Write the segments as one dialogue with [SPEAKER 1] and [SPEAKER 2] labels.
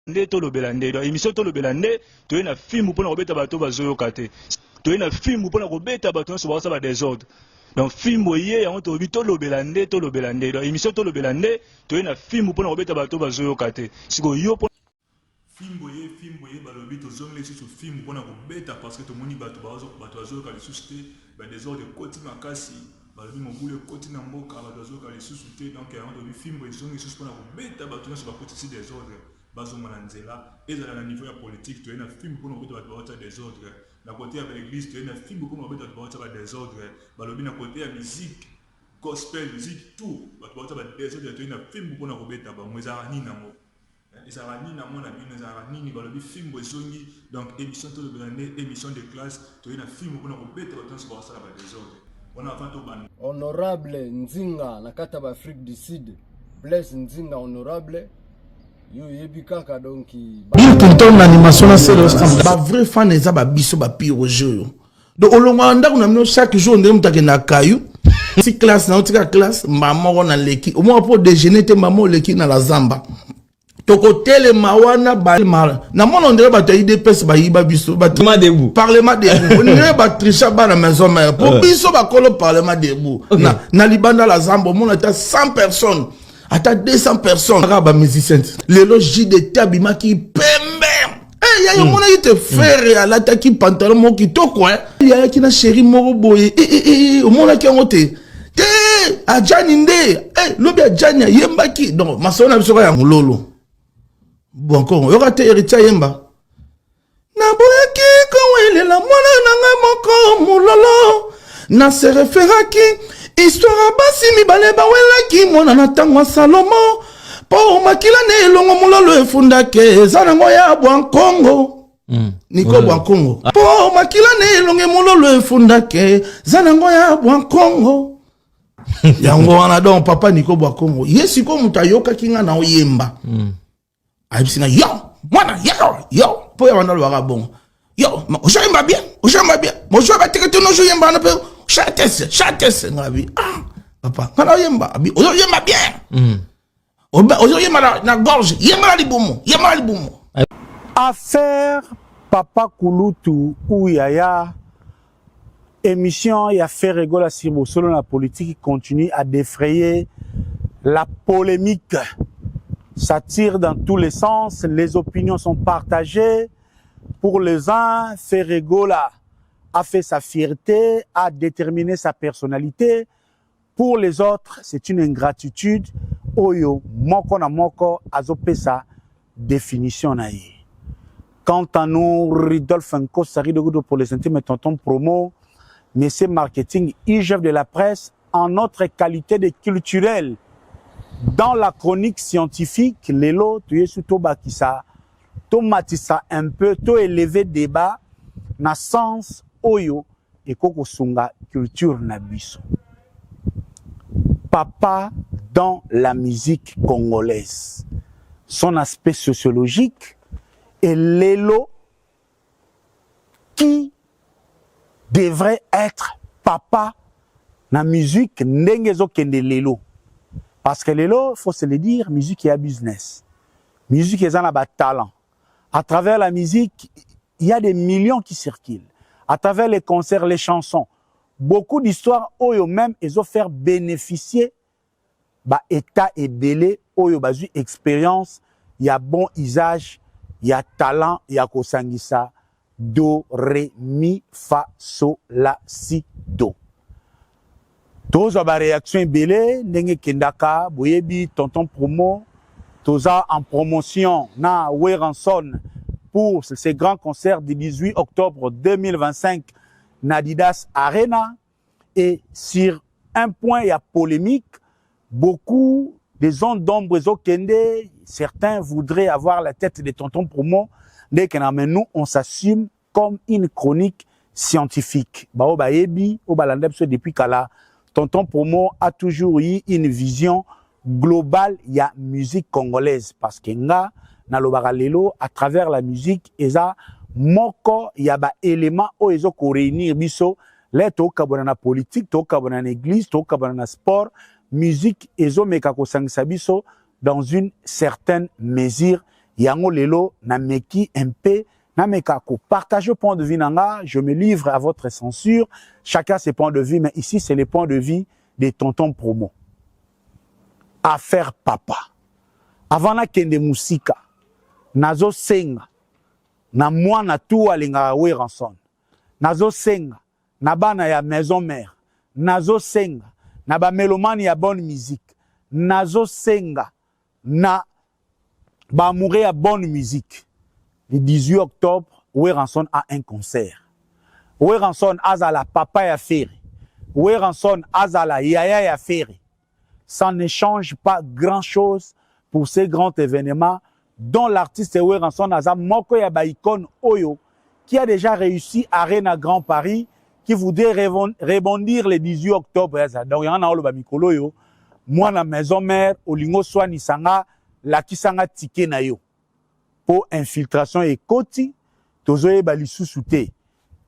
[SPEAKER 1] nde to lobelande do émission to lobelande to na film pour na kobeta bato bazoyo kate to na film pour na kobeta bato so ba désordre donc film boye yango to bi to lobelande do émission to lobelande to na film pour na kobeta bato bazoyo kate siko yo film boye balobi to zongle sur film pour na kobeta parce que to moni bato bazoyo kale susté ba désordre côté makasi balobi mobule côté na mboka bazo kale susté donc yango to bi film boye zongle sur pour na kobeta bato so ba côté ci désordre bazo mananzela et dans la niveau politique tu es un film pour nous mettre des ordres la côté avec l'église tu es un film pour nous mettre des ordres balobi na côté la musique gospel musique tout battu des ordres tu es un film pour nous mettre ba mweza ni namo ezala ni namo na bino ezala ni balobi film bozongi donc émission to de émission de classe tu es un film pour nous mettre des ordres on a avant to ban
[SPEAKER 2] honorable Nzinga na kata ba Afrique du Sud Blaise Nzinga honorable
[SPEAKER 3] une animation na c'est ba vrai fan eza ba biso ba pire jeu donc olonga ndako na mino chaque jour ndem mutake na kayu si classe na otika classe maman na leki au moins pour déjeuner te maman leki na la zamba toko tele mawana ba na mon ndere ba taide pes ba yiba biso ba parlement debout on ne ba tricha ba na maison mère pour biso ba kolo parlement debout na libanda la zamba mon ata 100 personnes ata 200 personnes raba musicien lelo JD tabima ki pembe ya yo mona yite faire ala ta ki pantalon mo ki toko ya ki na chéri moko boye o mona ki ngote te ajani nde lobi ajani yemba ki donc masona biso ya mulolo bon encore yo rate héritier yemba na boye ki ko wele la mona nanga moko mulolo na se referaki histoire basi mibale bawelaki mwana na ntango ya Salomo po makila ne elongo mulolo efundake eza nango ya Bwankongo Niko Bwankongo po makila ne elongo mulolo efundake eza nango ya Bwankongo yango wana donc papa Niko Bwankongo yesi ko mutayoka kinga na oyemba ayibisina yo mwana yo po ya wana lwaka bongo yo ojoyemba bien mo joye batekete no joyemba na pe Chatesse, ngabi. Ah, papa, quand on yemba, on yemba bien. On yemba na gorge, yemba libumo.
[SPEAKER 4] Affaire Papa Kulutu ou Yaya, émission y a fait rigoler sur selon la politique qui continue à défrayer la polémique. Ça tire dans tous les sens, les opinions sont partagées. Pour les uns, fait rigoler a fait sa fierté, a déterminé sa personnalité. Pour les autres, c'est une ingratitude. Oyo, moko na moko, azope sa définition na ye. Quant à nous, Ridolphe Nko, Sari de Goudo pour les intimes et tonton promo, Messieurs Marketing, IGF de la presse, en notre qualité de culturel. Dans la chronique scientifique, Lelo, tu es sous Toba qui ça, Tomatissa un peu, to élevé débat, na sens Oyo et Koko Sunga culture nabiso. Papa dans la musique congolaise. Son aspect sociologique et l'élo qui devrait être papa dans la musique n'engezo kende l'élo. Parce que l'élo, faut se le dire, musique est business. Musique est un talent. À travers la musique, il y a des millions qui circulent. À travers les concerts, les chansons, beaucoup d'histoires, oyo même, ils ont fait bénéficier, bah, état et belé, oyo bazu expérience, il y a bon usage, il y a talent, il y a kosangisa, do, ré, mi, fa, so, la, si, do. Toza ba réaction belé, nenge kendaka, boyebi, tonton promo, toza en promotion, na Weranson, pour ces grands concerts du 18 octobre 2025, Nadidas Arena. Et sur un point, il y a polémique. Beaucoup des ondes d'ombre, certains voudraient avoir la tête de tonton promo. Dès que nous, on s'assume comme une chronique scientifique. Depuis qu'à tonton promo a toujours eu une vision globale, il y a musique congolaise. Parce que na lobagalelo à travers la musique eza moko ya ba élément o ezo ko réunir biso les to kabona na politique to kabona na église to kabona na sport musique ezo meka ko sangisa biso dans une certaine mesure yango lelo na meki un peu na meka ko partager le point de vue nanga, je me livre à votre censure, chacun ses points de vue, mais ici c'est les points de vue des tontons promo. Affaire papa. Avant na kende musika, nazo senga, na mwana tu alinga Weranson, nazo senga, na bana ya maison mère, nazo senga, na ba mélomane ya bonne musique, nazo senga, na ba mourir ya bonne musique. Le 18 octobre, Weranson a un concert. Weranson a la papa ya Ferry. Weranson a la yaya ya Ferry. Ça ne change pas grand-chose pour ces grands événements dont l'artiste Weranson a moko ya ba icône Oyo qui a déjà réussi à Arena Grand Paris qui voudrait rebondir le 18 octobre. Donc il y en a ba mikolo yo. Moi na maison mère olingo swani sanga la kisanga ticket na yo. Pour infiltration et koti, tozoye bali sous-souté.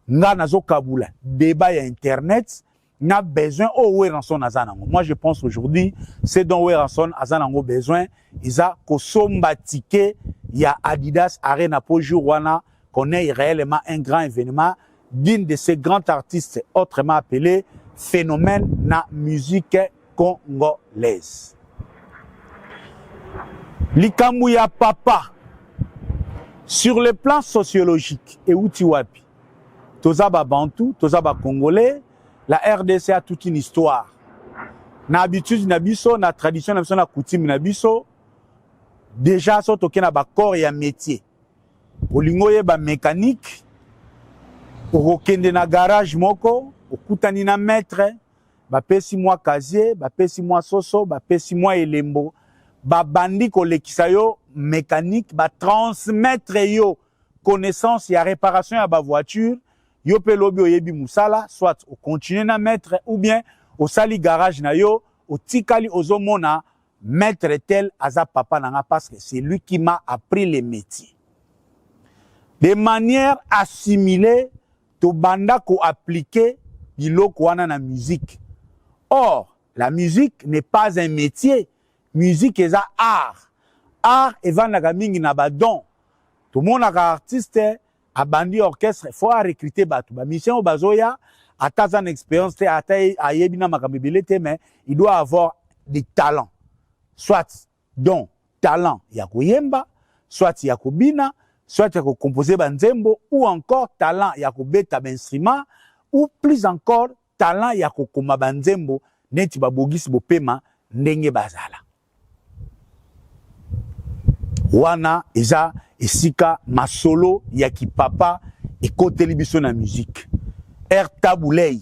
[SPEAKER 4] Nga nazo kabula, débat ya internet, n'a besoin au Weranson azanango. Moi je pense aujourd'hui, c'est dont Weranson azanango besoin, isa kosomba ticket ya Adidas Arena pour Jourwana, qu'on ait réellement un grand événement d'une de ces grands artistes autrement appelés phénomène na musique congolaise. Likambu ya papa. Sur le plan sociologique, et Utiwapi, Tozaba Bantou, Tozaba Congolais, la RDC a toute une histoire. Na habitude nabiso, na tradition nabiso, na coutume nabiso, déjà so toke na ba corps ya métier. Olingoye ba mécanique, okende na garage moko, okutani na maître, ba pesi moi casier, ba pesi moi soso, ba pesi moi elembo. Ba bandi kolekisa yo mécanique, ba transmettre yo connaissance ya réparation ya ba voiture, yo pe lobi oyebi musala, soit au continuer na mettre ou bien au sali garage na yo, au tikali ozomona mettre tel aza papa nanga parce que c'est lui qui m'a appris les métiers. De manière assimilée, to banda ko appliquer biloko wana na musique. Or, la musique n'est pas un métier. Musique est art. Art est vendre mingi na badon. Tout le monde a artiste, a bandi orchestre, il faut recruter batou. Ba mission bazoya, a ta expérience, a yebina makambibelete, mais il doit avoir des talents. Soit don talent ya kuyemba, soit ya kubina, soit ya composer banzembo, ou encore talent ya kubeta instrument, ou plus encore talent ya kokoma banzembo, neti babogisi bopema ndenge bazala. Wana eza esika masolo ya kipapa ekoteli biso na musique. Air Taboulei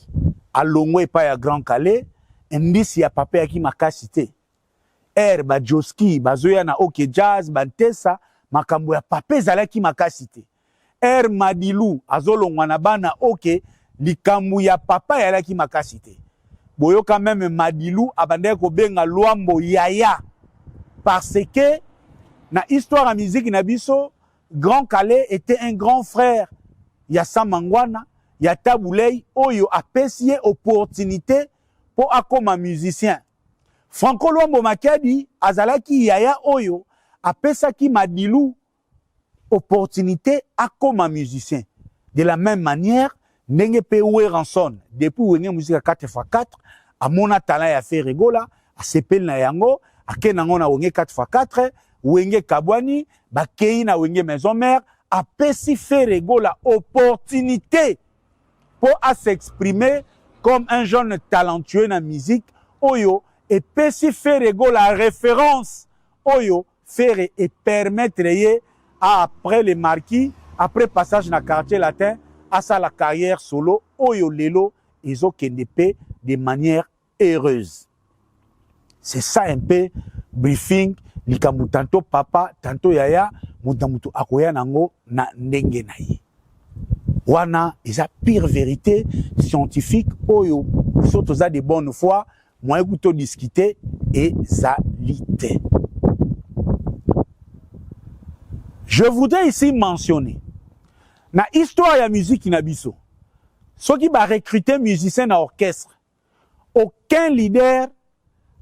[SPEAKER 4] alongo epa ya Grand Calais, indisi ya papa ya ki makasite. Air Bajoski bazoya na OK Jazz bantesa makambo ya papa ezalaki makasite. Air Madilou azolongwa na bana OK likambo ya papa yalaki makasite. Boyo quand même Madilou abandé ko benga Luambo Yaya parce que na histoire à musique na biso Grand Calais était un grand frère ya Samangwana ya Taboulei oyo apesiye opportunité pour akoma musicien. Franco Luambo Makedi azalaki Yaya oyo apesaki Madilou opportunité akoma musicien. De la même manière ndenge pe Weranson depuis wenge musique 4x4 amona talent ya faire rigola asepel na yango akenango na wenge 4x4 wenge kabwani bakei na wenge maison mère apesi faire rigola opportunité pour à s'exprimer comme un jeune talentueux na musique oyo et pesi faire rigola référence oyo faire et permettre ye après les marquis après passage na quartier latin à ça la carrière solo oyo lelo ezo kendepe de manière heureuse. C'est ça un peu briefing likambu tanto papa tanto yaya mutu akoya nango na ndenge na ye. Wana eza pire vérité scientifique oyo surtout za de bonne foi moi écouto discuter et zalité. Je voudrais ici mentionner na histoire ya musique na biso. Ceux qui va recruter musicien na orchestre, aucun leader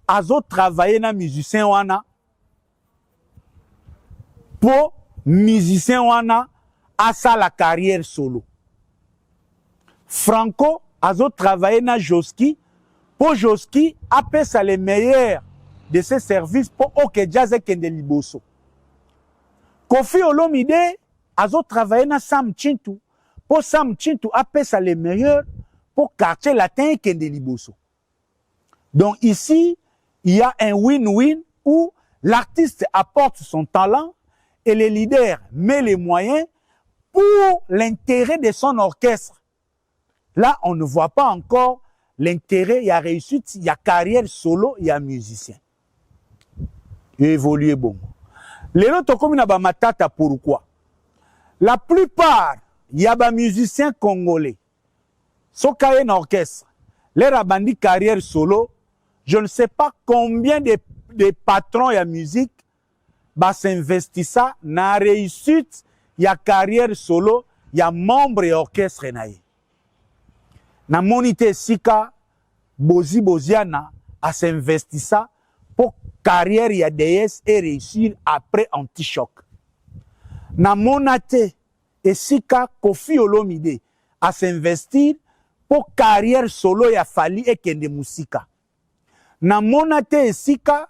[SPEAKER 4] a travaillé na musicien wana pour musicien wana asa la carrière solo. Franco a travaillé na Joski pour Joski appelle ça les meilleurs de ses services pour OK Jazz Kende Liboso. Kofi Olomide a travaillé na Sam Chintu pour Sam Chintu appelle ça les meilleurs pour quartier latin Kende Liboso. Donc ici, il y a un win-win où l'artiste apporte son talent et le leader met les moyens pour l'intérêt de son orchestre. Là, on ne voit pas encore l'intérêt, il y a réussite, il y a carrière solo, il y a musicien. Il a évolué bon. Les autres comme na ba matata pourquoi? La plupart, il y a des musiciens congolais. So kaye un orchestre, les rabandi carrière solo, je ne sais pas combien de patrons de musique bah s'investissent dans la réussite, il y a carrière solo, il y a membre et orchestre naïe. Na monité sika bozi boziana a s'investissant pour carrière ya DS et réussir après anti-choc. Na monate et sika Kofi Olomide a s'investir pour carrière solo ya Fali et Kende Musika. Na monate et sika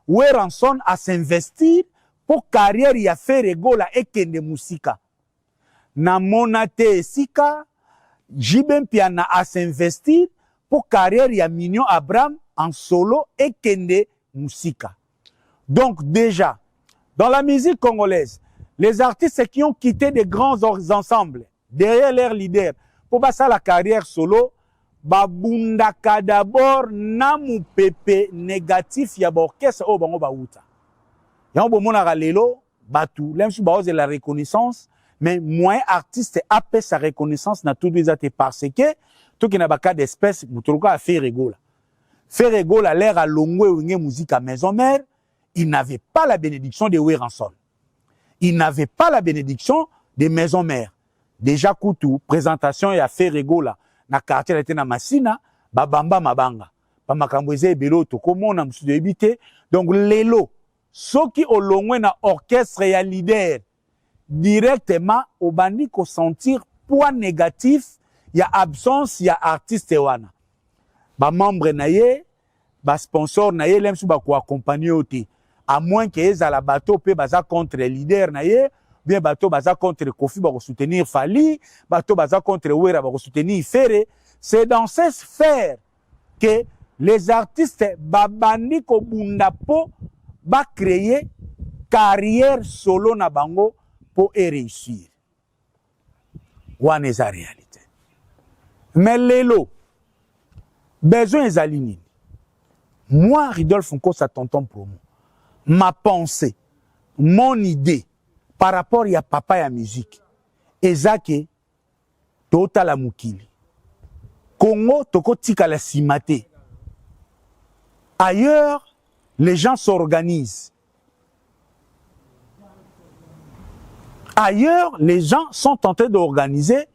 [SPEAKER 4] Weranson a s'investir pour carrière ya Ferregola et Kende Musika. Na monate et sika Jibem Piana a s'investir pour carrière ya Mignon Abraham en solo et Kende Musika. Donc déjà, dans la musique congolaise, les artistes qui ont quitté des grands ensembles, derrière leur leader, pour passer la carrière solo, babundaka d'abord namu pepe négatif ya orchestre au bango bauta. Yango bomona lelo batu, même si baoze la reconnaissance, mais moins artiste après sa reconnaissance na tout déjà parce que tout qui n'a pas cas d'espèce muturuka a fait rigola. Fait rigola l'air à longwe wenge musique à maison mère, il n'avait pas la bénédiction de Weranson. Il n'avait pas la bénédiction des maisons mères. Déjà Koutou, présentation et a fait rigola na quartier était na Masina, babamba mabanga. Ba makambweze belo to komo na msu de habité. Donc lelo, ceux qui au longwe na orchestre et leader directement au bandi ko sentir poids négatif, il y a absence, il y a artiste wana. Ba membre naye, ba sponsor naye lem sou ba ko accompagner oti. À moins que les à la bateau pe baza contre les leaders naye, bien bateau baza contre Kofi ba ko soutenir Fali, bateau baza contre Wera ba ko soutenir Ferre. C'est dans cette sphère que les artistes babandi ko bunda po ba créer carrière solo na bango pour réussir. Wana est la réalité. Mais lelo, besoin est aligné. Moi, Ridolphe Nkosa tonton promo, ma pensée, mon idée par rapport à papa et à la musique, ezake tota la mukili. Congo toko tika la simate. Ailleurs, les gens s'organisent. Ailleurs, les gens sont tentés d'organiser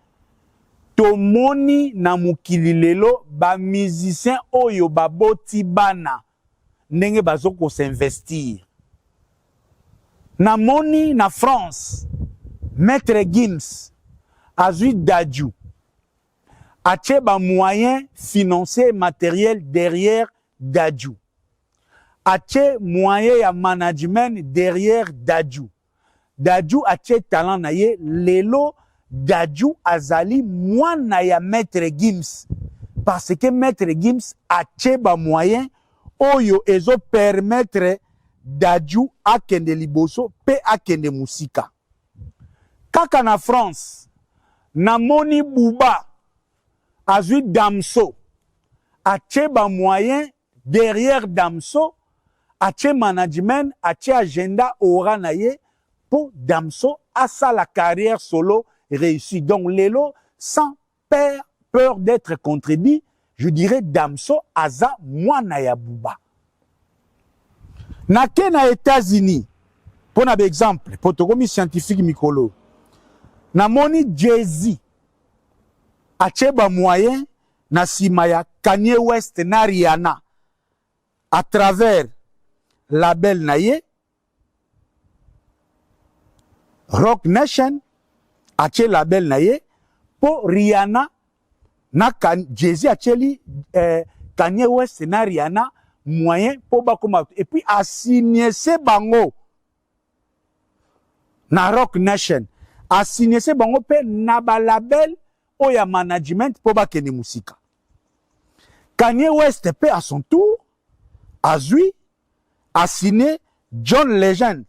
[SPEAKER 4] tomoni na mukili lelo ba musicien oyo baboti bana ndenge bazoko s'investir. Na moni na France, Maître Gims azui Dadju ache ba moyens financiers et matériels derrière Dadju. Ache moyens ya management derrière Dadju. Dadju ache talent na ye lelo Dadju azali mwana ya Maître Gims parce que Maître Gims ache ba moyen oyo ezo permettre Dadju akende liboso pe akende musika. Kaka na France na moni Bouba azui Damso ache ba moyen derrière Damso ache management ache agenda ora na ye pour Damso à ça la carrière solo réussie. Donc lelo sans peur d'être contredit, je dirais Damso aza mwana ya Bouba. Na ke na États-Unis, pour un exemple, pour tokomi scientifique mikolo, na moni Jay-Z ache ba moyen na sima ya Kanye West na Rihanna à travers label na ye Rock Nation atie label na ye pour Rihanna na Jay-Z atie Kanye West na Rihanna moyen pour bakoma et puis a signé ce bango na Rock Nation a signé ce bango pe na ba label o ya management pour bakene musika. Kanye West pe à son tour a signé John Legend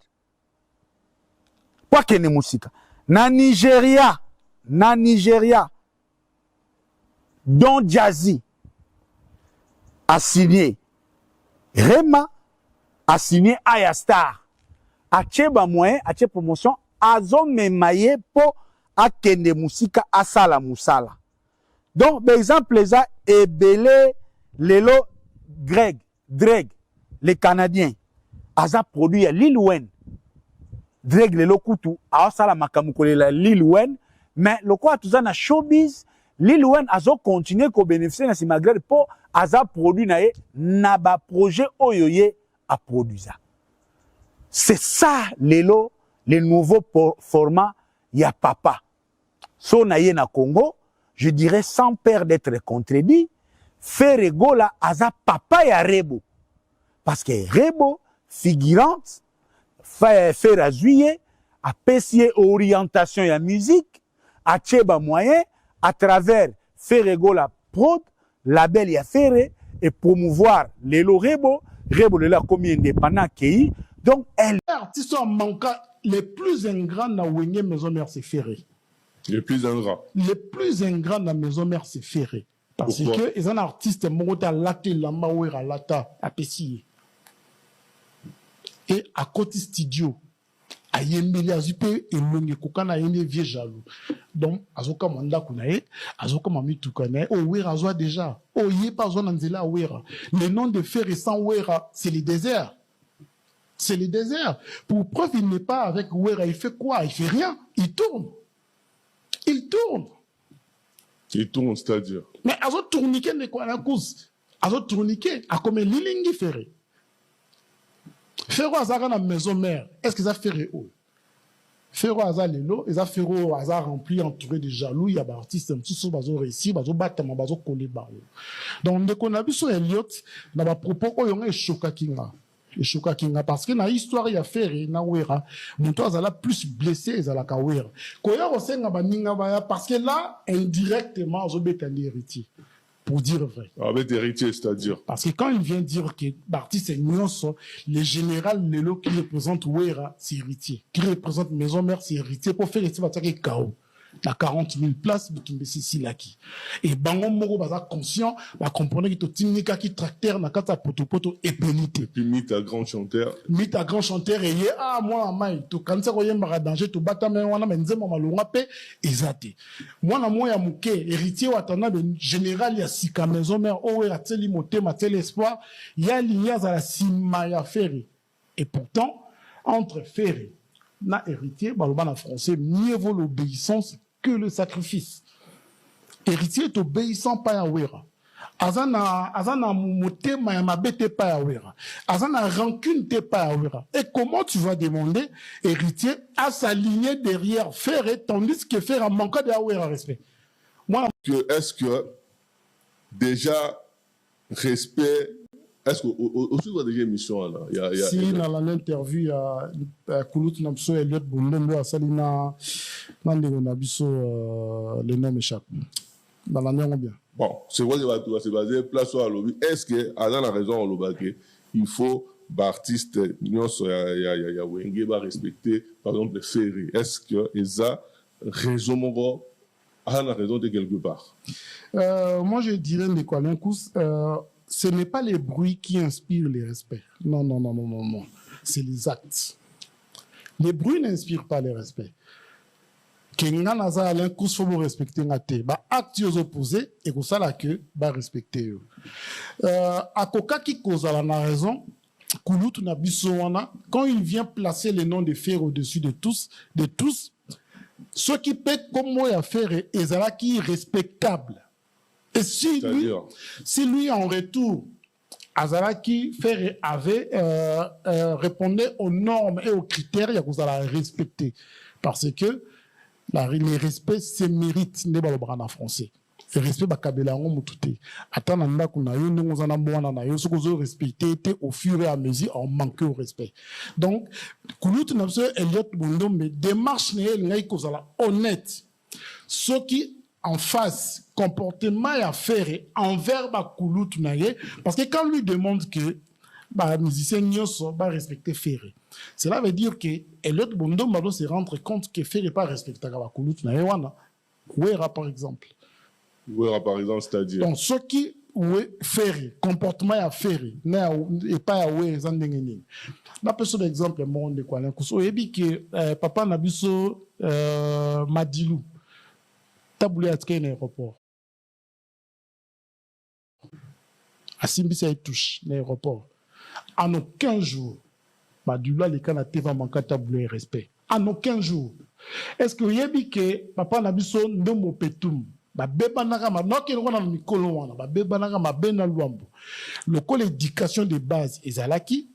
[SPEAKER 4] pour bakene musika. Na Nigeria Don Jazzy a signé Rema a signé Aya Star. Ache ba moyen, ache promotion, azo memaye po akende musika asala musala. Donc, par exemple, les a ebele lelo Drake, les Canadiens, aza produit Lil Wayne. Drake lelo kutu, asala makamukole la Lil Wayne, mais le quoi tout ça na showbiz, Lil Wayne azo continuer ko bénéficier na si malgré po aza produit na ye na ba projet oyoye a produisa. C'est ça lelo le nouveau format ya papa. So na ye na Congo, je dirais sans peur d'être contredit, Ferrego la aza papa ya Rebo. Parce que Rebo figurante faire azuye a pessier orientation ya musique a tcheba moyen à travers Ferrego la prod label ya Ferre et promouvoir lelo Rebo lelo comme indépendant qui donc elle
[SPEAKER 5] artiste en manquant les plus ingrats na Wenge maison mère c'est Ferré.
[SPEAKER 6] Les plus ingrats.
[SPEAKER 5] Les plus ingrats na maison mère c'est Ferré. Parce
[SPEAKER 6] pourquoi?
[SPEAKER 5] Que ils ont un artiste mongota laté lamba wera lata a pessier. Et à côté studio a yembeli azupe et longue kokana yende vieux jaloux. Donc azoka manda kunae, azoka mami tukane, o wera azoa déjà. O yé pas zone nzela wera. Le nom de Ferré sans wera, c'est le désert. C'est le désert. Pour preuve, il n'est pas avec Wera. Il fait quoi? Il fait rien. Il tourne. Il tourne.
[SPEAKER 6] Il tourne, c'est-à-dire.
[SPEAKER 5] Mais azo tourniquet n'est quoi la cause? Azo tourniquet a comme Lilingi Ferré. Ferro Azara na maison mère. Est-ce qu'ils a Ferré où? Ferro Azara lelo, ils a Ferro Azara rempli, entouré de jaloux. Il y a des artistes un petit peu bazo réussi, bazo batama, bazo collé baro. Donc, dès qu'on a vu sur Elliot, dans ma propos, on y a un choc kinga. Parce que dans l'histoire, il y a Ferré, na Wera, mon toit a plus blessé, ils a ka Wera. Parce que là, indirectement, ils ont été un héritier. Pour dire vrai.
[SPEAKER 6] Avec héritier, c'est-à-dire.
[SPEAKER 5] Parce que quand il vient dire que l'artiste est Nyonso, le général Lelo qui représente Wera, c'est héritier. Qui représente Maison Mère, c'est héritier. Pour faire héritier, il va KO. Dans 40 000 places, c'est là qui. Et Bango Moro baza conscient, va comprendre que to timnika qui tracteur na kata poto et pénité.
[SPEAKER 6] Et puis mythe à grand chanteur.
[SPEAKER 5] Mythe à grand chanteur et moi mai to kansa ko yemba danger to bata mais wana menze mama longa pe ezate. Moi na moya muke héritier watana de général ya sika maison mère o ya teli motema tel espoir, ya linya za la sima ya Ferré. Et pourtant entre Ferré na héritier baloba na français mieux vaut l'obéissance que le sacrifice. Héritier est obéissant pas à Wera. Azana motema ya mabete pas à Wera. Azana rancune te pas à Wera. Et comment tu vas demander héritier à s'aligner derrière Ferré tandis que Ferré a manqué de Wera respect? Moi,
[SPEAKER 6] Est-ce que déjà respect. Est-ce qu'au-dessus de déjà émission là,
[SPEAKER 5] si dans l'interview il y a Koulout Namso Elliot Bundendo à Salina Nandego Nabiso le nom échappe. Dans la nuit bien.
[SPEAKER 6] Bon, c'est quoi c'est basé place sur la lobby. Est-ce que Adam a raison au lobby il faut l'artiste ya Wenge va respecter par exemple Ferré. Est-ce que Eza raison mon Adam a raison de quelque part?
[SPEAKER 5] Moi je dirais de quoi ce n'est pas les bruits qui inspirent le respect. Non. C'est les actes. Les bruits n'inspirent pas le respect. Kenga naza Alain Kous faut respecter ngate. Ba actes aux opposés et que ça là que ba respecter eux. Akoka qui cause la raison. Koulout na bisowana quand il vient placer les noms de Ferré au-dessus de tous, ceux qui paient comme moi à Ferré et zala qui respectable. Et si lui, en retour, Azaraki Ferré avait répondait aux normes et aux critères, il y a que vous allez respecter. Parce que les respects se méritent ne balobra en français. Le respect bakabela ngo mututé. Attends nanda kuna yo ndongo zana mwana na yo soko respecter au fur et à mesure on manque au respect. Donc kulut na so Elliot Bondo mais démarche ne ngai kozala honnête. Ceux qui en face comportement et affaire envers bakulut na ye parce que quand lui demande que bah musicien nyoso ba respecter Ferré. Cela veut dire que Elliot Bondo doit se rendre compte que Ferré pas respecter bakulut na ye wana. Wera par exemple.
[SPEAKER 6] Wera par exemple c'est-à-dire.
[SPEAKER 5] Donc ceux qui Ferré comportement et affaire et pas à ouais zandengeni. Na personne exemple monde quoi l'inkuso ebi que papa na biso Madilou taboulé à tkene aéroport. Asimbisa et touche l'aéroport. En aucun jour, Madula les canapés va manquer taboulé respect. En aucun jour. Est-ce que vous avez que papa Nabiso ndomo petum ba beba naka ma noki ngona mikolo wana ba beba naka ma bena luambo. Le col éducation de base ezalaki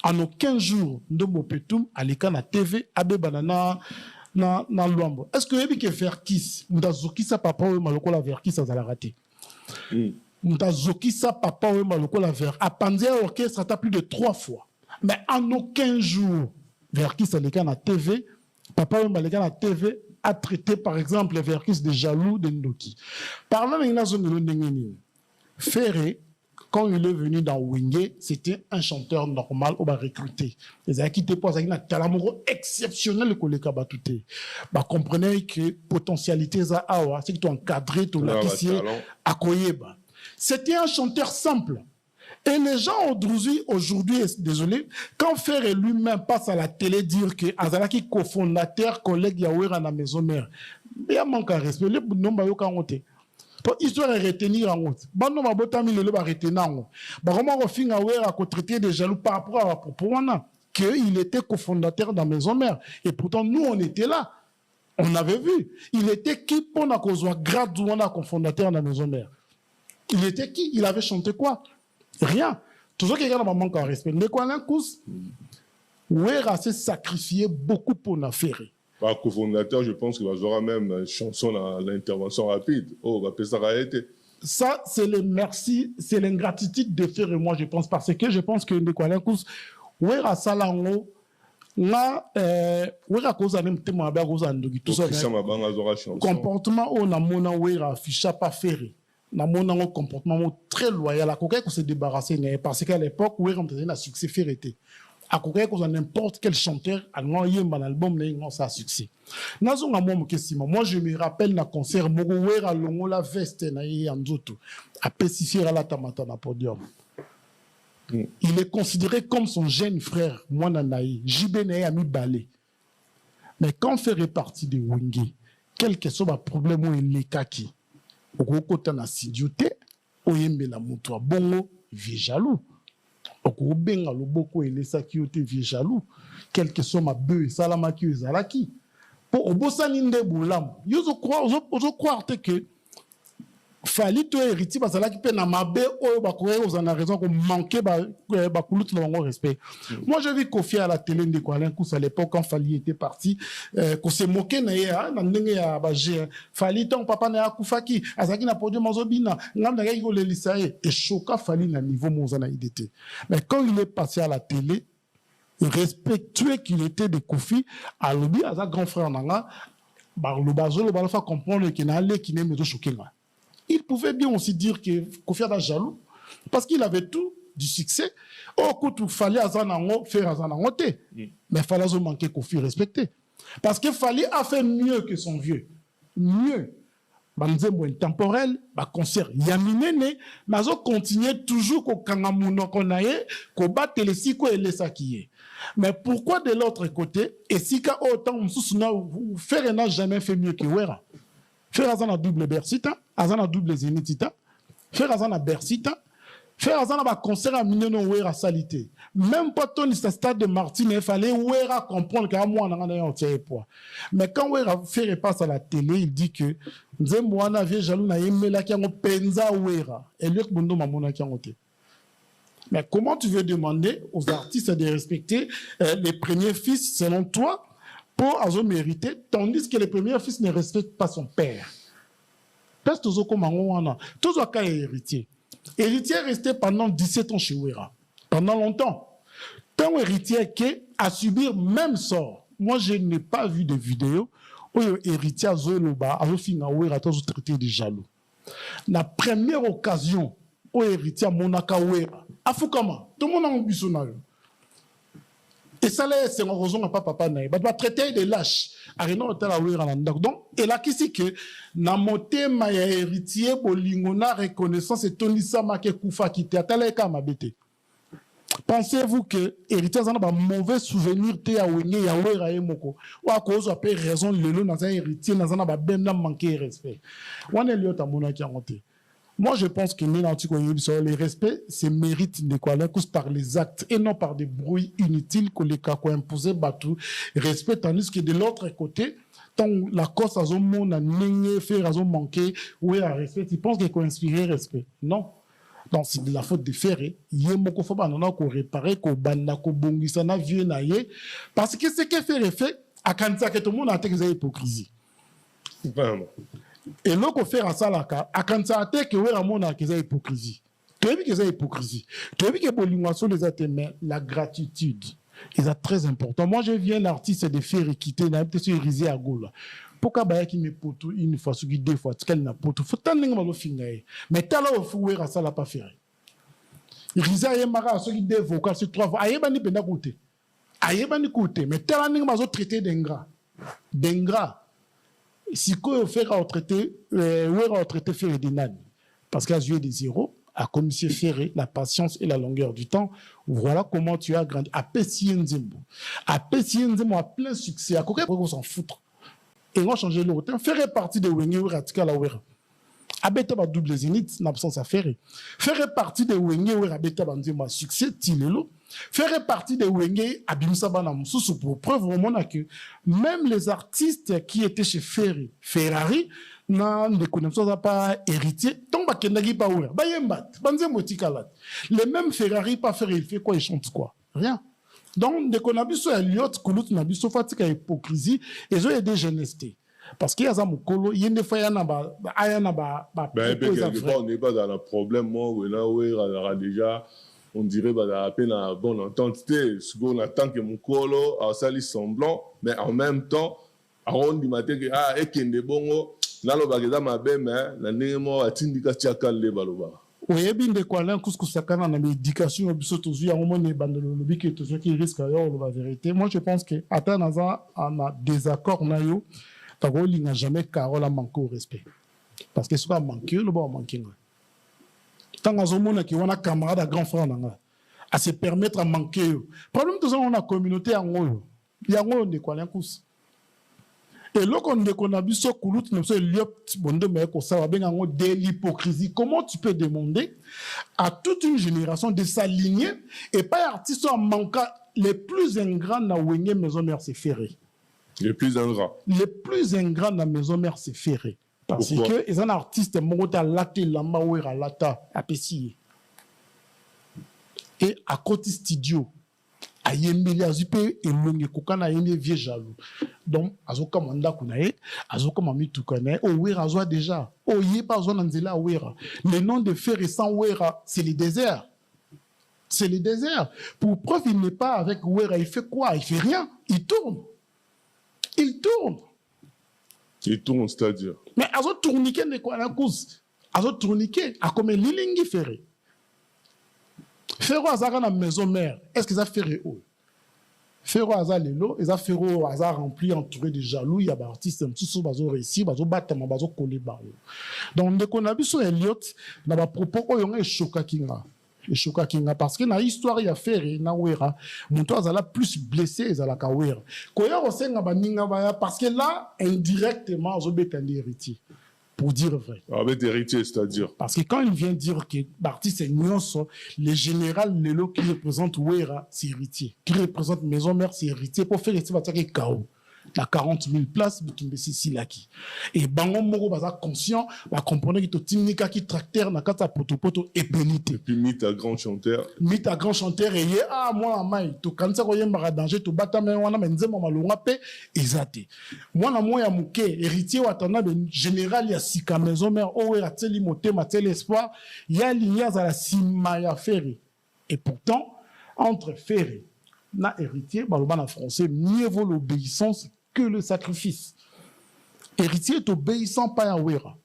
[SPEAKER 5] en aucun jour ndomo petum alika na TV abeba na luambo. Est-ce que vous avez que faire kiss mutazokisa papa we maloko la vers kiss azala raté. Mutazokisa papa we maloko la vers apandé orchestre a plus de 3 fois. Mais en aucun jour vers kiss alika na TV papa we malika na TV a traité par exemple les verkis de jaloux de Ndoki. Parlant de Nazo Ndengeni, Ferré, quand il est venu dans Wingé, c'était un chanteur normal, on va recruter. Les a quitté pour un talent exceptionnel que les Kabatouté. Bah, comprenez que potentialité ça awa, c'est que tu encadré tout la question à Koyeba. C'était un chanteur simple. Et les gens aujourd'hui, désolé, quand Ferré lui-même passe à la télé dire que Azalaki cofondateur, collègue Yawera na maison mère, il y a manque à respect. Le nombre de gens pour histoire de retenir en route. Bon, non, botami le ba retenir en route. Bah, comment on finit à traiter des jaloux par rapport à propos qu'il était cofondateur dans maison mère. Et pourtant, nous, on était là. On avait vu. Il était qui pour la cause graduellement cofondateur dans maison mère. Il était qui? Il avait chanté quoi? Rien. Toujours quelqu'un n'a manque à respect. Mais quoi, l'incous, Wera s'est sacrifié beaucoup pour la Ferré.
[SPEAKER 6] Par cofondateur, je pense qu'il va avoir même une chanson dans l'intervention rapide. Oh, va ça a été.
[SPEAKER 5] Ça, c'est le merci, c'est l'ingratitude de Ferré, moi, je pense. Parce que je pense que l'incous, Wera Salango, là, Wera Kosa n'aime pas ma belle Kosa Ndogi. Tout ça, comportement, on a mon Wera affiché pas Ferré. Dans mon comportement très loyal, à quoi qu'on s'est débarrassé, parce qu'à l'époque, où on a succès férité. À quoi qu'on a n'importe quel chanteur, à l'album, ça a succès. Moi, je me rappelle dans le concert, Morouera, la veste, à pacifier à la tamata na podium. Il est considéré comme son jeune frère, moi, Nanaï, Jibene a mis balai. Mais quand on fait répartie de Wingé, quel que soit le problème, il est kaki. Okokota na sidioté oyembela mutu a bongo vie jaloux okobenga loboko elesaki yote vie jaloux quel que soit ma beu salamaki ezalaki po obosani nde bulamu yo zo croire que fali to héritier bazalaki pe na mabe oyo bakoye ozana raison ko manquer ba kulutu na bango respect. Moi j'ai vu Kofi à la télé de Alain Kous à l'époque quand Fali était parti ko se moquer na ya na ndenge ya ba G Fali ton papa na akufaki azaki na podium mazobina ngamda ga ko lelisaye et choka Fali na niveau mozana IDT. Mais quand il est passé à la télé respectueux qu'il était de Kofi à lobi à sa grand frère nanga ba lo bazolo ba fa comprendre que na ale qui n'aime de choquer. Il pouvait bien aussi dire que Kofi a jaloux, parce qu'il avait tout du succès. Au coup, il fallait faire Azanango. Mais il fallait manquer Kofi respecté. Parce qu'il fallait faire mieux que son vieux. Mieux. Banzembo intemporel, concert Yaminene, mais on continuait toujours qu'au Kangamuno konaye, qu'au battre les siko et les sakiye. Mais pourquoi de l'autre côté, et si ka autant faire n'a jamais fait mieux que Wera? Faire Azana double Bersita, Azana double Zénitita, faire Azana Bersita, faire Azana concert à Mineno Wera Salité. Même pas ton stade de Martine, il fallait Wera comprendre qu'à moi, on a un tiers poids. Mais quand Wera fait passe à la télé, il dit que Nzemouana vie jaloux na yemela qui a penza Wera. Et l'autre bondo mamona qui a monté. Mais comment tu veux demander aux artistes de respecter les premiers fils selon toi? pour avoir mérité, tandis que le premier fils ne respecte pas son père. Parce que tous les héritier. Héritier est resté pendant 17 ans chez Ouera. Pendant longtemps. Tant héritier qui a subi même sort. Moi, je n'ai pas vu de vidéo où héritier a traité de jaloux. La première occasion où héritier a monaka Ouera. Afukama, tout le monde a un bisou. Et ça, c'est une raison à papa naï. Bah, traiter des lâches. Donc, et là, qui c'est que, na moté ma héritier, bolingona reconnaissance et tonissa ma ke koufa kite. Atala eka ma bete. Pensez-vous que héritier a un mauvais souvenir te ya wenge ya wera e moko. Ou à cause de raison lelo dans un héritier, dans un ben n'a manqué respect. Wan eliot a mona qui a monté. Moi, je pense que les respects, c'est mérite de quoi par les actes et non par des bruits inutiles que les cas imposés batou respect, tandis que de l'autre côté, tant la cause à son monde a n'ayé fait raison manquer ou à respect, ils pensent qu'il faut inspirer respect. Non. Donc, c'est de la faute de faire. Il y a beaucoup de choses qu'on réparer, qu'on banda, qu'on bongisa, na vieux naïe. Parce que ce qui fait effet, à quand ça que tout le monde a été hypocrisie.
[SPEAKER 6] Vraiment.
[SPEAKER 5] Et là, qu'on fait à ça, à quand ça a été que ouais, on a qu'ils hypocrisie. Tu as vu qu'ils ont hypocrisie. Tu as vu que pour l'innovation, les athées, la gratitude, c'est très important. Moi, je viens l'artiste de faire équiter, n'a peut-être sur Rizé à Gaulle. Pourquoi bah qui me pote une fois, sur deux fois, qu'elle n'a pas tout. Faut tant de mal au final. Mais t'as là au fou à ça la pas faire. Rizé a mara sur deux vocales sur trois fois. Aïe bani pena côté. Aïe bani côté. Mais t'as là n'importe quoi traité d'ingrat. D'ingrat. Si quoi faire à traiter, faire des nannes. Parce qu'à jouer des zéros, à commisser ferré, la patience et la longueur du temps, voilà comment tu as grandi. À Pessienzimbo. À Pessienzimbo, à plein succès. À quoi qu'on s'en foutre. Et on va changer l'autre. Faire partie de Wengi ou Radical à Ouera. Abeta ba double zénith, n'absence à faire. Faire partie de Wengi ou Abeta ba ndima succès, tilelo. Faire partie de Wenge Abimsaba Namoussou pour preuve vraiment que même les artistes qui étaient chez Ferrari n'ont des connaissances pas héritiers. Donc, Bakendagi pas ouvert. Bayembat, Banze Motikalat. Les mêmes Ferrari pas faire, il fait quoi, il chante quoi? Rien. Donc, des connaissances à Eliot, Koulout, Nabiso, Fatika, hypocrisie, et ils ont des jeunestés. Parce qu'il y a ça, Moukolo, il y a des fois, il y a
[SPEAKER 6] on n'est pas dans le problème, moi, où là, déjà. On dirait à peine à bonne entente. On attend que mon colo a sali semblant, mais en même temps, on dit que ah et qu'il est bon, là le bagage ma belle, mais la némo a tindika tchakal le baloba.
[SPEAKER 5] Oui, bien de quoi là, couscous sakana na l'éducation, biso toujours un moment ne bandolo le bique toujours qui risque alors la vérité. Moi je pense que attends naza en a désaccord na yo, tagoli n'a jamais carole a manqué au respect. Parce que ce qu'on manqué, le bon manqué. Tant que qui ont un camarade à grand frère à se permettre à manquer. Problème de ça, on a communauté en haut. Il y a un de quoi l'incous. Et là, quand on a vu ce coulout, nous sommes de l'hypocrisie. Comment tu peux demander à toute une génération de s'aligner et pas artistes en manquant les plus ingrats dans la maison mère c'est ferré.
[SPEAKER 6] Les plus ingrats.
[SPEAKER 5] Les plus ingrats dans la maison mère c'est ferré. Parce que les artistes morota laté lamba ouera lata apesi. Et à côté studio, à yembeli azupe et longue kokana yembe vieux jaloux. Donc azoka manda kunae, azoka mami tukane, o ouera azoa déjà. O yé pas zone nzela ouera. Le nom de fer et sans ouera, c'est le désert. C'est le désert. Pour preuve, il n'est pas avec ouera, il fait quoi? Il fait rien. Il tourne. Il tourne.
[SPEAKER 6] Il tourne, c'est-à-dire.
[SPEAKER 5] Mais azo tourniquet n'est quoi la cause? Azo tourniquet, a comme lilingi ferré. Ferro azara na maison mère. Est-ce qu'ils a ferré où? Ferro azara lelo, ils a ferro azara rempli, entouré de jaloux, il y a des artistes, tout bazo réussi, bazo batama, bazo collé barreau. Donc, dès qu'on a vu sur Elliot, n'a pas propos, oh, y'en a choka kinga. Choka kinga, parce que dans l'histoire, il y a ferré, na ouera. Mon toit, azala plus blessé, ils ala kawera. Koya osenga baninga baya, parce que là, indirectement, azo betandi héritier. Pour dire vrai.
[SPEAKER 6] Avec héritier, c'est-à-dire.
[SPEAKER 5] Parce que quand il vient dire que l'artiste est nyonso, le général Lelo qui représente Ouera, c'est héritier. Qui représente Maison Mère, c'est héritier. Pour faire héritier, va dire KO. na 40 000 places bitumbesi silaki et bango moko baza conscient ba comprendre que to timnika ki tracteur na kata poto epelite
[SPEAKER 6] et puis mythe à grand chanteur
[SPEAKER 5] et ye moi mai to kanisa ko yemba danger to batame wana menzema malonga pe ezate mwana moya muke héritier watana de général ya sika maison mère owe ateli motema tel espoir ya linia za la sima ya Ferré et pourtant entre Ferré na héritier baloba na français mieux vaut l'obéissance que le sacrifice. Héritier est obéissant pas à Wera.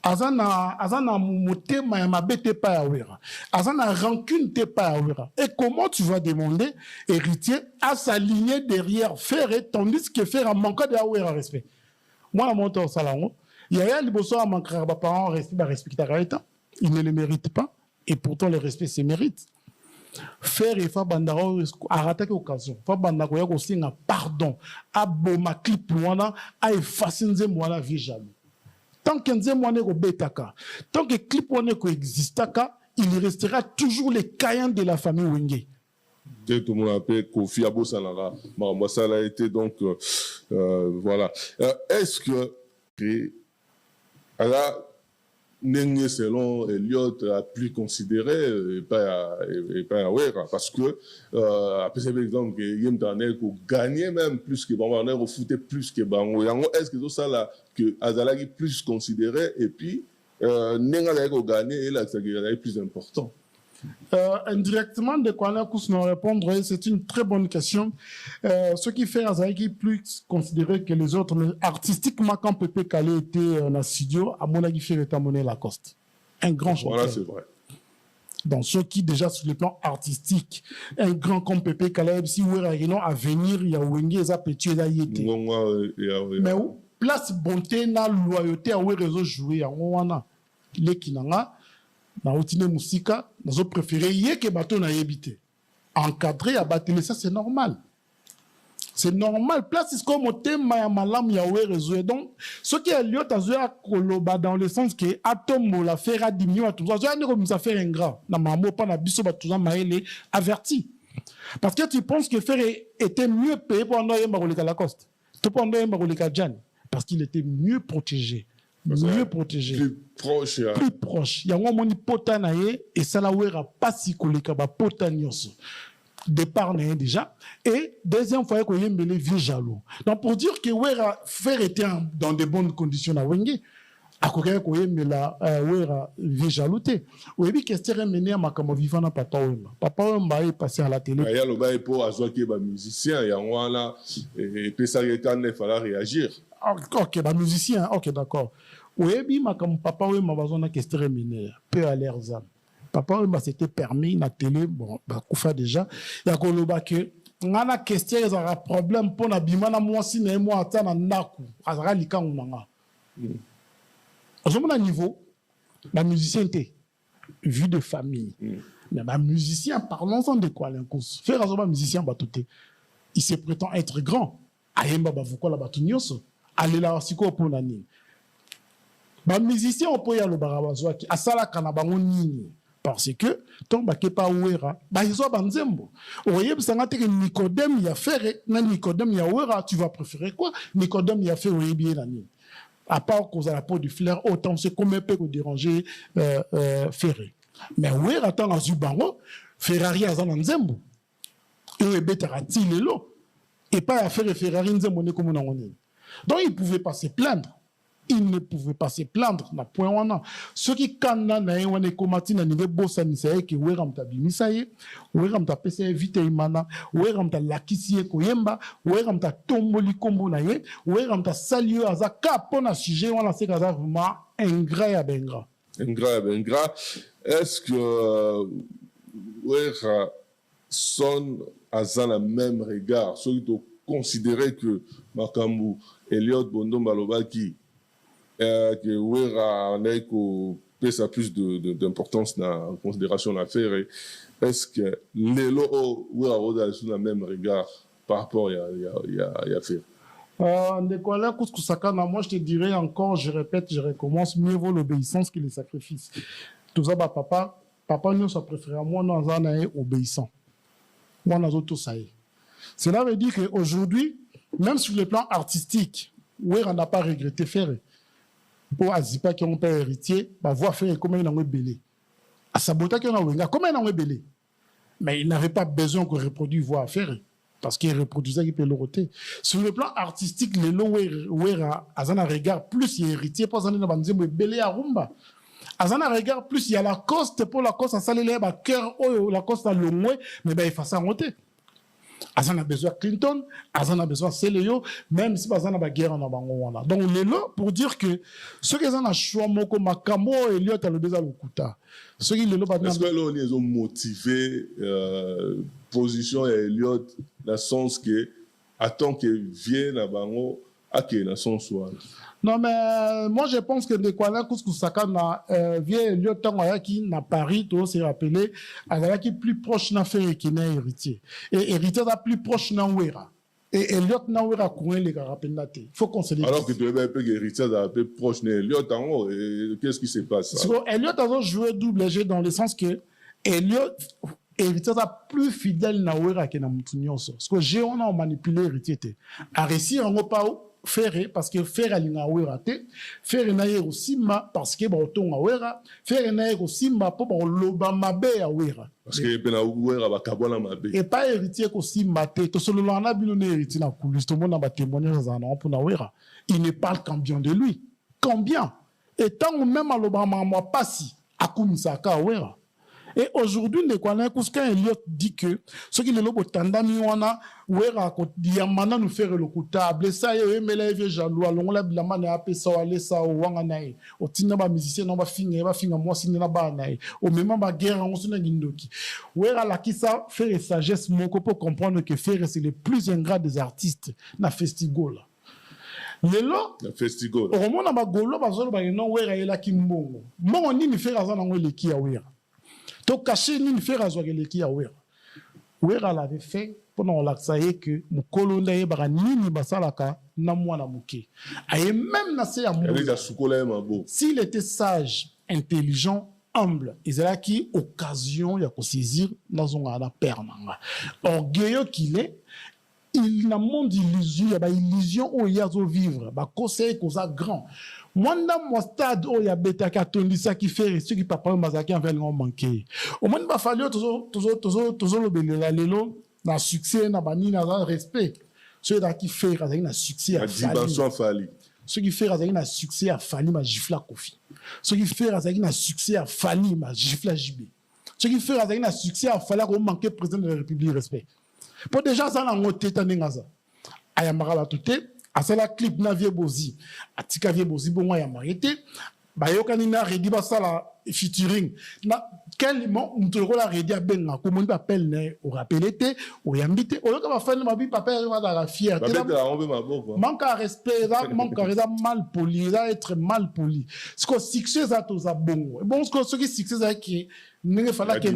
[SPEAKER 5] Azana motema ya mabete pas à Wera. Azana rancune te pas à Wera. Et comment tu vas demander héritier à s'aligner derrière Ferré tandis que Ferré a manqué de Wera respect. Moi la monte au salon, il y a liboso à manquer à parents respecter il ne le mérite pas et pourtant le respect se mérite. Faire et fa bandaro arrêter occasion fa bandako ya ko singa pardon aboma clip wana a effacer nzembo wana vijalo tant que nzembo wana ko betaka tant que clip wana ko existaka il restera toujours les caïens de la famille Wenge.
[SPEAKER 6] Tout le monde appelle Kofi Abosanara. Moi ça a été donc voilà. Est-ce que alors Nengue selon Elliot a plus considéré et pas à Wera parce que après c'est par exemple que Yem Tanel ko gagner même plus que Bango on foot plus que Bango est-ce que ça là que Azalaki plus considéré et puis Nenga ko gagner et là c'est plus important.
[SPEAKER 5] Indirectement, de quoi nous répondre, c'est une très bonne question. Ce qui fait Azalaki plus considéré que les autres, mais artistiquement, quand Pepe Kale était dans le studio, à mon avis, fait Tamoné Lacoste. Un grand chanteur.
[SPEAKER 6] Voilà, c'est vrai.
[SPEAKER 5] Donc, ceux qui, déjà, sur le plan artistique, un grand comme Pepe Kale, si vous avez à venir, il y a Wenge, il y a Petit, il y a Yété. Mais où, place bonté, na loyauté, à où réseau jouer, à où on a les Kinanga. Na routine musika nazo préféré yé que bateau na yébité encadré à battre ça c'est normal place est comme thème ya malam ya we réseau donc ce qui est lieu à koloba dans le sens que atome la faire à diminuer à tout ça ne comme ça faire ingrat na mamo pas na biso ba tout ça maélé averti parce que tu penses que faire était mieux payé pendant yemba koleka Lacoste tout pendant yemba koleka Jan parce qu'il était mieux protégé. Mieux protégé.
[SPEAKER 6] Plus proche. Yeah.
[SPEAKER 5] Plus proche. Il y a un moni potanaye et ça la ouera pas si koleka ba potagnos. Départ déjà. Et deuxième fois qu'on y a mêlé vieux jaloux. Donc pour dire que ouera faire était dans de bonnes conditions à Wenge. À côté qu'on y a mêlé ouera vieux jalouté. Oui, bien qu'est-ce que mené à ma comme vivant à Papa Wemba. Papa Wemba est passé à la télé.
[SPEAKER 6] Il y a le bail pour azoquer ba musicien. Il y a un là et puis ça il fallait réagir.
[SPEAKER 5] Ok, bah musicien, ok, d'accord. Oui, ma comme papa, oui, ma besoin de question mineur, peu à l'air zam. Papa, oui, bah c'était permis, na télé, bon, bah, koufa déjà. Il y a qu'on le bas que, on a question, il y a un problème pour na bimana, moi, si, mais moi, attends, na naku, azara lika ou manga. Au moment niveau, ma musicien était, vu de famille. Mais ma musicien, parlons-en de quoi, l'incous. Faire un musicien, bah, tout est. Il se prétend être grand. Ayemba, bah, pourquoi la batunyoso? Allez là aussi quoi pour nani ba musicien on peut y aller barabazo qui asala kana bango nini parce que ton ba kepa ouera ba izo banzembo oye bisanga te que Nicodème ya faire na Nicodème ya ouera tu vas préférer quoi Nicodème ya fait oye bien nani à part cause à la peau du flair autant c'est comme peut déranger Ferré mais ouera tant azu bango Ferrari azana nzembo et betara tilelo et pas à faire Ferrari nzembo ne comme on. Donc, il ne pouvait pas se plaindre. Il ne pouvait pas se plaindre. Na point wana. Ce qui kanna na wane komati na niveau bossa ni saye ki weram ta bimisaye, weram ta pese vite imana, weram ta lakisiye koyemba, weram ta tomboli kombo na ye, weram ta salieu aza kapo na sujet wana c'est kaza vraiment ingrat ya bengra.
[SPEAKER 6] Ingrat. Est-ce que wera son aza na même regard, celui de considérer que Makambu Elliot Bondo Malobaki que Wera Neko pèse plus d'importance en considération l'affaire est-ce que Lelo Wera Roda sous le même regard par rapport à faire
[SPEAKER 5] moi je te dirais encore, je répète, je recommence, mieux vaut l'obéissance que le sacrifice. Tout ça, papa nous ça préfère moi nous en obéissant. Moi nous tout ça. Cela veut dire qu'aujourd'hui, même sur le plan artistique, Wera n'a pas regretté faire. Pour Azipa qui ont père héritier, bah voir faire comme il en est belé. À Sabota qui en a Wenga, comme il en est belé. Mais il n'avait pas besoin qu'on reproduise voir faire. Parce qu'il reproduisait qu'il peut le roter. Sur le plan artistique, les lots Wera, Azana regarde plus il est héritier, pas Azana Banzé, mais belé à Rumba. Azana regarde plus il y a la coste pour la coste à Salélé, bah cœur, la coste à Lomoué, mais ben il faut ça roter. Azan a besoin de Clinton, Azan a besoin de Célio, même si Azan a la guerre en Abangoana. Donc on est là pour dire que ceux qui ont choisi Moko Makamo et Elliot à le désal Okuta. Ceux qui le
[SPEAKER 6] est-ce que là ils ont motivé position et Elliot dans le sens que attend qu'il vienne à Bango à qui dans son soir.
[SPEAKER 5] Non, mais moi je pense que de quoi là, Kousaka na vient Elliot qui n'a Paris, tout s'est rappelé, qui est plus proche n'a fait qui n'est héritier. Et héritier est plus proche n'a Wera. Et Elliot n'a Wera coin les garapendate. Il faut qu'on se dise. Alors
[SPEAKER 6] que tu es un peu héritier un peu proche n'a Elliot en haut, qu'est-ce qui se passe?
[SPEAKER 5] Elliot a joué double jeu dans le sens que Elliot héritier est plus fidèle n'a Wera que n'a Moutounioso. Parce que j'ai on a manipulé héritier. A réussi en haut pas faire parce que faire alina wera te faire na yero simba parce que botonga wera faire na yero simba po bo loba mabe ya wera
[SPEAKER 6] parce que pena wera ba kabona mabe
[SPEAKER 5] et pas héritier ko simba te to solo na bino ne héritier na coulis to mona ba témoignage za na pour na wera il ne parle qu'en bien de lui combien et tant même à loba mama pasi akumisa ka wera. Et aujourd'hui, les Kouska Elliot dit que ce qui est le tandami wana wera ko diamana nous faire le coutable ça y mais la vieux jaloux along la blama na apesa wale sa wanga nae o tina ba musicien no ba finga moi sinina ba nae au même ba guerre on sona ngindoki wera la ki ça faire sagesse moko pour comprendre que faire c'est le plus ingrat des artistes na festival. Lelo
[SPEAKER 6] na festival
[SPEAKER 5] au moment na ba golo ba zolo ba no wera ela ki mbongo mbongo nini faire azana ngwe ki ya wera. To cacher ni faire azwagele ki ya wera. Wera l'avait fait pendant l'axaye que mon colonel yebara nini basalaka na mwana muke. Aye même na se ya mou. S'il était sage, intelligent, humble, ezalaki occasion ya ko saisir na zonga na pernanga. Orgueilleux qu'il est, il n'a monde d'illusion, il y a des illusions où il y a à vivre, bah conseil qu'on a grand. Moi dans mon stade où il y a bêta katondisa qui fait ceux qui papa mazaki en veulent manquer. Au moins va falloir toujours le belela lelo na succès na bani na respect. Ceux qui fait razaki na succès à
[SPEAKER 6] Fali.
[SPEAKER 5] Ceux qui fait razaki na succès à Fali ma gifla Kofi. Ceux qui fait razaki na succès à Fali ma gifla JB. Ceux qui fait razaki na succès à Fali qu'on manquer président de la République respect. Pour déjà ça na ngote tanengaza. Ayamara la toute asala clip na vie bozi atika vie bozi bon ya marité bayokani na redi basala featuring na quellement mutoko la redi abenga ko mon appel ne o rappelete o yambite o yoka ba fani mabi papa va dans la fierté manque à respect manque à mal poli être mal poli ce que succès za to za bongo bon ce que succès za qui ne fala que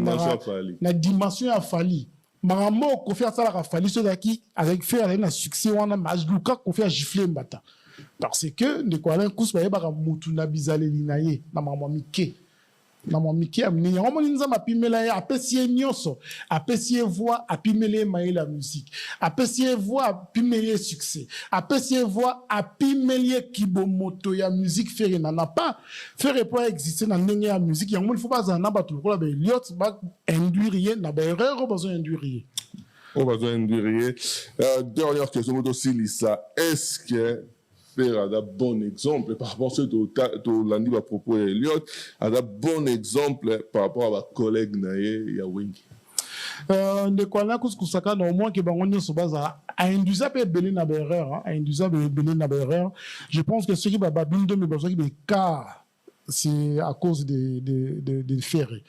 [SPEAKER 5] na dimension a fali Maramo Kofi Asala a fallu ceux qui avec faire un succès on a Majluka Kofi a giflé mbata parce que ne quoi un coup ba ba mutu na bizale linaye na mama mike amni on moninza mapimela ya apesi nyonso apesi voix apimele mai la musique apesi voix apimele succès apesi voix apimele kibomoto ya musique faire na pas faire pour exister na ndenge ya musique ya il faut pas en abattre ko la be liot ba induire na ba erreur besoin induire
[SPEAKER 6] on va induire dernière question aussi Lisa est-ce que faire un bon exemple par rapport à ce que lundi va proposer Elliot, un bon exemple par rapport à ma collègue Naye Yawingi.
[SPEAKER 5] De quoi là kusaka na au moins que bangonyo so baza a induisa pe belé na berreur a induisa belé na berreur je pense que ceux qui ba bindo me besoin qui car c'est à cause de ferré.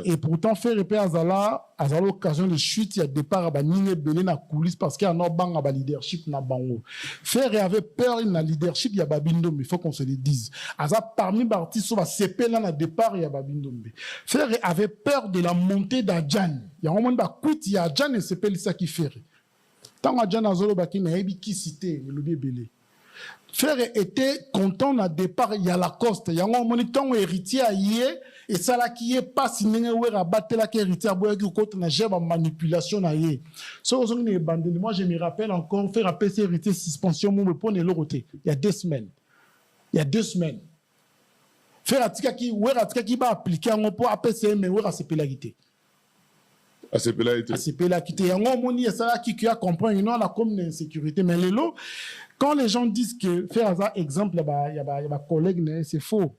[SPEAKER 5] Et pourtant, ferré peut avoir l'occasion de chute, il y a départ à Banine Belé na coulisses parce qu'il y a un bang à leadership na bango. Ferré avait peur na leadership, il y a Babindo, mais il faut qu'on se le dise. Parmi les artistes, va CP là na départ, il y a Babindo. Ferré avait peur de la montée d'Adjan. Il y a un moment où il y a Adjan et CP ça qui ferré. Tant Adjan a zolo baki na hebi qui cité le Belé. Frère était content na départ il y a la coste il y a un moniteur héritier à yé et ça là qui est pas si n'engé wera battre la héritier aboya qui côté na gère manipulation na yé so on est bandé moi je me rappelle encore faire appeler ces héritier suspension mon pour ne l'autre il y a 2 semaines faire atika qui va appliquer en pour appeler mais wera c'est pénalité yango moni ça qui a comprendre non la comme insécurité mais lelo quand les gens disent que faire ça exemple il y a collègue c'est faux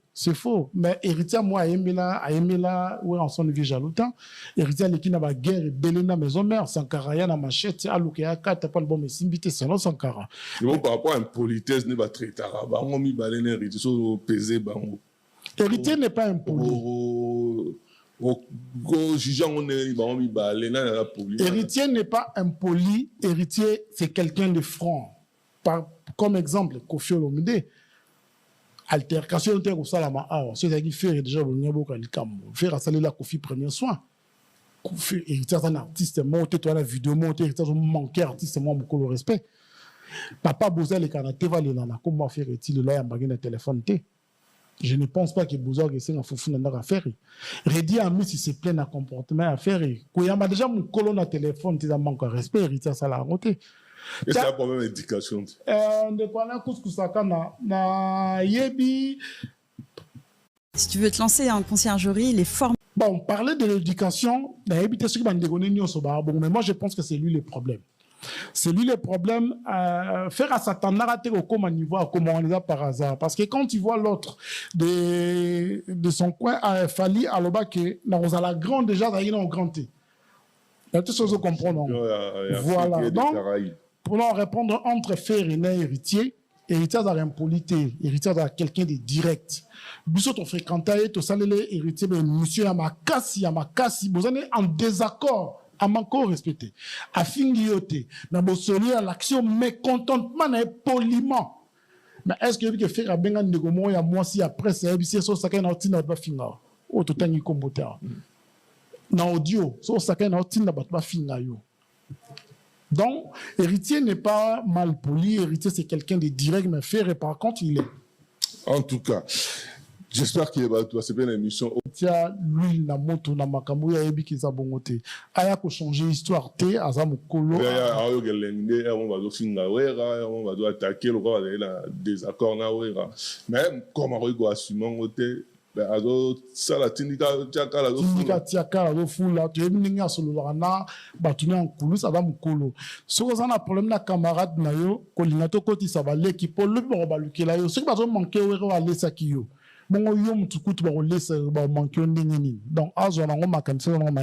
[SPEAKER 5] mais héritier moi aimela ouais en son vie jaloutant héritier qui n'a pas guerre belena maison mère Sankara ya na machette aluke ya kata pas le bon mais simbité selon Sankara
[SPEAKER 6] bon par rapport à une politesse ne va traiter bango mi balena héritier so peser bango
[SPEAKER 5] héritier n'est pas impoli héritier n'est pas impoli héritier c'est quelqu'un de franc comme exemple Kofi Olomide altercation de terre au salama c'est qui fait déjà le niveau quand il camp faire saler la Kofi premier soin Kofi héritier un artiste monté toi la vidéo monté héritier manquer artiste moi beaucoup le respect papa Boza le kanaté va le nana comment faire est-il là y a bagage de téléphone té. Je ne pense pas que Bouzor ait un fou à faire. Redi a mis si c'est plein de comportement à faire. Quand il y a déjà mon colonne à téléphone, tu as manqué de respect, héritier ça l'a raté.
[SPEAKER 6] Et c'est un problème d'éducation.
[SPEAKER 5] De quoi na couscous na yebi.
[SPEAKER 7] Si tu veux te lancer en conciergerie, les formes.
[SPEAKER 5] Bon, parler de l'éducation, na yebi t'es sûr qu'il va dégonner ni au soba. Bon, mais moi je pense que c'est lui le problème. C'est lui le problème. Faire à Satan narrater au comment niveau comment on les a par hasard. Parce que quand tu vois l'autre de son coin, Fali Aloba que dans la grande déjà, il y a un grand T. Il y a toutes choses à comprendre. Voilà. Donc, pour leur répondre entre faire et héritier, héritier a impolité, héritier a quelqu'un de direct. Bissot on fréquentait, tout ça les héritiers, mais monsieur Yamakasi, vous êtes en désaccord. À manquer respecté, à finir mais bon celui à l'action mécontentement et poliment. Mais est-ce que faire à benga négomo ya moi si après c'est ABC so sakin na tina ba finga o to tangi kombota na audio so sakin na tina ba finga yo. Donc héritier n'est pas mal poli, héritier c'est quelqu'un de direct mais faire par contre il est
[SPEAKER 6] en tout cas. J'espère qu'il va c'est bien l'émission.
[SPEAKER 5] Tiens, lui, na moto na makambo ya yebi kiza bongote. Aya ko changer histoire te azamu kolo.
[SPEAKER 6] Ayo gelende, on va do finga wera, on va do attaquer le roi la désaccord na wera. Même comme on go assumer ngote, ben azo sala tindika tiaka la do fula. Tindika tiaka la do fula,
[SPEAKER 5] tu yebi ninga solo na batuni en kulu azamu kolo. So ça na problème na camarade na yo, ko linato koti sa ba l'équipe le bon ba lukela yo. Ce qui va manquer wera wa lesa kiyo. Bon, yo mutukutu ba laisse ba manquer ndingini donc azo na ngoma kanisa na